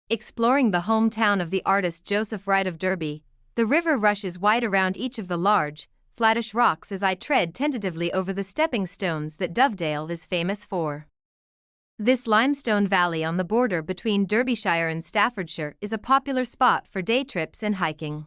Exploring the hometown of the artist Joseph Wright of Derby, the river rushes wide around each of the large, flattish rocks as I tread tentatively over the stepping stones that Dovedale is famous for. This limestone valley on the border between Derbyshire and Staffordshire is a popular spot for day trips and hiking.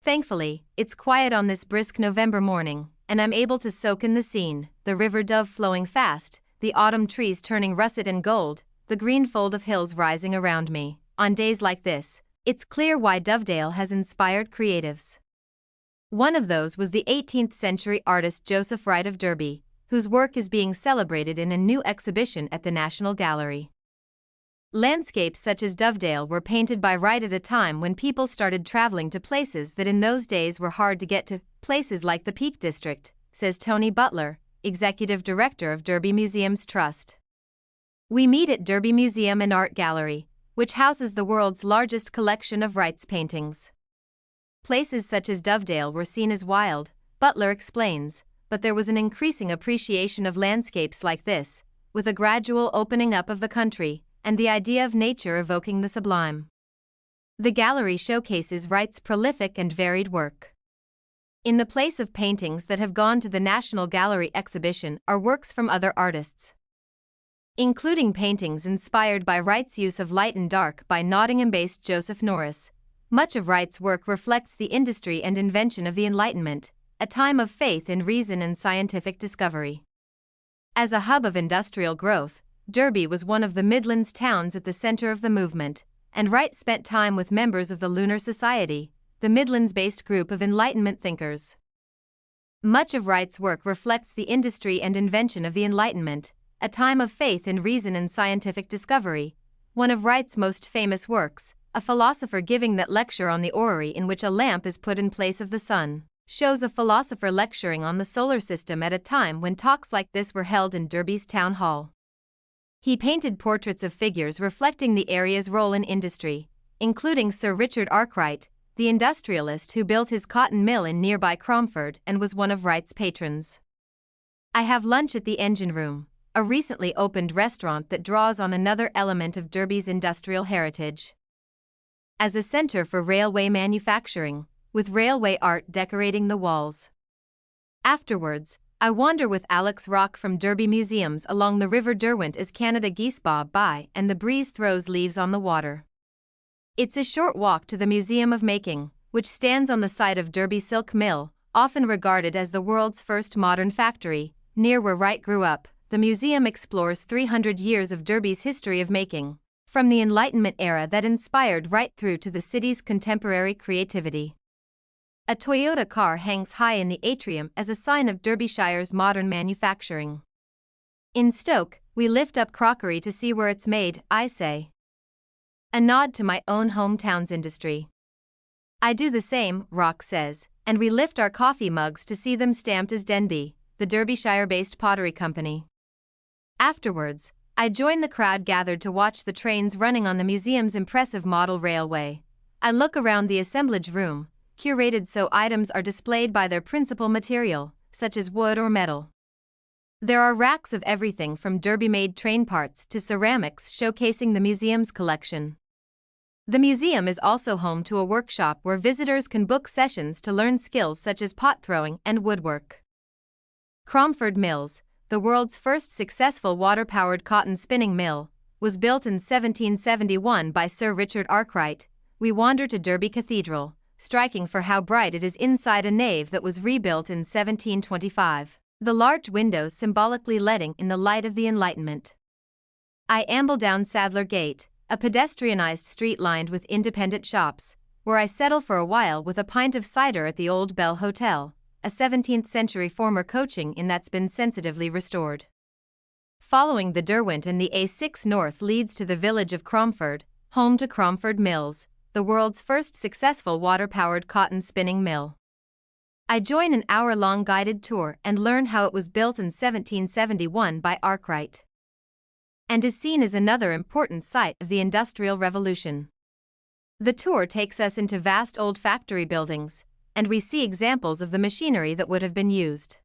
Thankfully, it's quiet on this brisk November morning, and I'm able to soak in the scene, the River Dove flowing fast, the autumn trees turning russet and gold, the green fold of hills rising around me. On days like this, it's clear why Dovedale has inspired creatives. One of those was the 18th century artist Joseph Wright of Derby, whose work is being celebrated in a new exhibition at the National Gallery. Landscapes such as Dovedale were painted by Wright at a time when people started traveling to places that in those days were hard to get to, places like the Peak District, says Tony Butler, executive director of Derby Museums Trust. We meet at Derby Museum and Art Gallery, which houses the world's largest collection of Wright's paintings. Places such as Dovedale were seen as wild, Butler explains, but there was an increasing appreciation of landscapes like this, with a gradual opening up of the country, and the idea of nature evoking the sublime. The gallery showcases Wright's prolific and varied work. In the place of paintings that have gone to the National Gallery exhibition are works from other artists, including paintings inspired by Wright's use of light and dark by Nottingham-based Joseph Norris. Much of Wright's work reflects the industry and invention of the Enlightenment, a time of faith in reason and scientific discovery. As a hub of industrial growth, Derby was one of the Midlands towns at the center of the movement, and Wright spent time with members of the Lunar Society, the Midlands-based group of Enlightenment thinkers. Much of Wright's work reflects the industry and invention of the Enlightenment, a time of faith in reason and scientific discovery. One of Wright's most famous works, a philosopher giving that lecture on the orrery in which a lamp is put in place of the sun, shows a philosopher lecturing on the solar system at a time when talks like this were held in Derby's town hall. He painted portraits of figures reflecting the area's role in industry, including Sir Richard Arkwright, the industrialist who built his cotton mill in nearby Cromford and was one of Wright's patrons. I have lunch at the Engine Room, a recently opened restaurant that draws on another element of Derby's industrial heritage. As a center for railway manufacturing, with railway art decorating the walls. Afterwards, I wander with Alex Rock from Derby Museums along the River Derwent as Canada geese bob by and the breeze throws leaves on the water. It's a short walk to the Museum of Making, which stands on the site of Derby Silk Mill, often regarded as the world's first modern factory, near where Wright grew up. The museum explores 300 years of Derby's history of making, from the Enlightenment era that inspired Wright through to the city's contemporary creativity. A Toyota car hangs high in the atrium as a sign of Derbyshire's modern manufacturing. In Stoke, we lift up crockery to see where it's made, I say. A nod to my own hometown's industry. I do the same, Rock says, and we lift our coffee mugs to see them stamped as Denby, the Derbyshire-based pottery company. Afterwards, I join the crowd gathered to watch the trains running on the museum's impressive model railway. I look around the assemblage room, curated so items are displayed by their principal material, such as wood or metal. There are racks of everything from Derby-made train parts to ceramics showcasing the museum's collection. The museum is also home to a workshop where visitors can book sessions to learn skills such as pot throwing and woodwork. Cromford Mills, the world's first successful water-powered cotton spinning mill, was built in 1771 by Sir Richard Arkwright. We wander to Derby Cathedral, striking for how bright it is inside a nave that was rebuilt in 1725, the large windows symbolically letting in the light of the Enlightenment. I amble down Sadler Gate, a pedestrianized street lined with independent shops, where I settle for a while with a pint of cider at the Old Bell Hotel, a 17th-century former coaching inn that's been sensitively restored. Following the Derwent and the A6 north leads to the village of Cromford, home to Cromford Mills, the world's first successful water-powered cotton spinning mill. I join an hour-long guided tour and learn how it was built in 1771 by Arkwright, and is seen as another important site of the Industrial Revolution. The tour takes us into vast old factory buildings, and we see examples of the machinery that would have been used.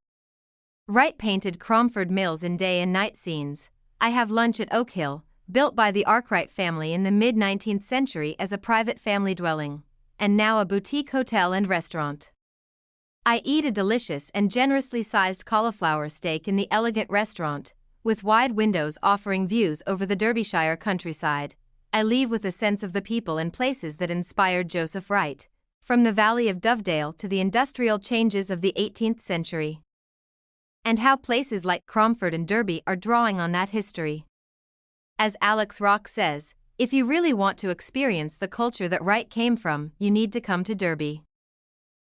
Wright painted Cromford Mills in day and night scenes. I have lunch at Oak Hill, built by the Arkwright family in the mid-19th century as a private family dwelling, and now a boutique hotel and restaurant. I eat a delicious and generously sized cauliflower steak in the elegant restaurant, with wide windows offering views over the Derbyshire countryside. I leave with a sense of the people and places that inspired Joseph Wright, from the Valley of Dovedale to the industrial changes of the 18th century. And how places like Cromford and Derby are drawing on that history. As Alex Rock says, if you really want to experience the culture that Wright came from, you need to come to Derby.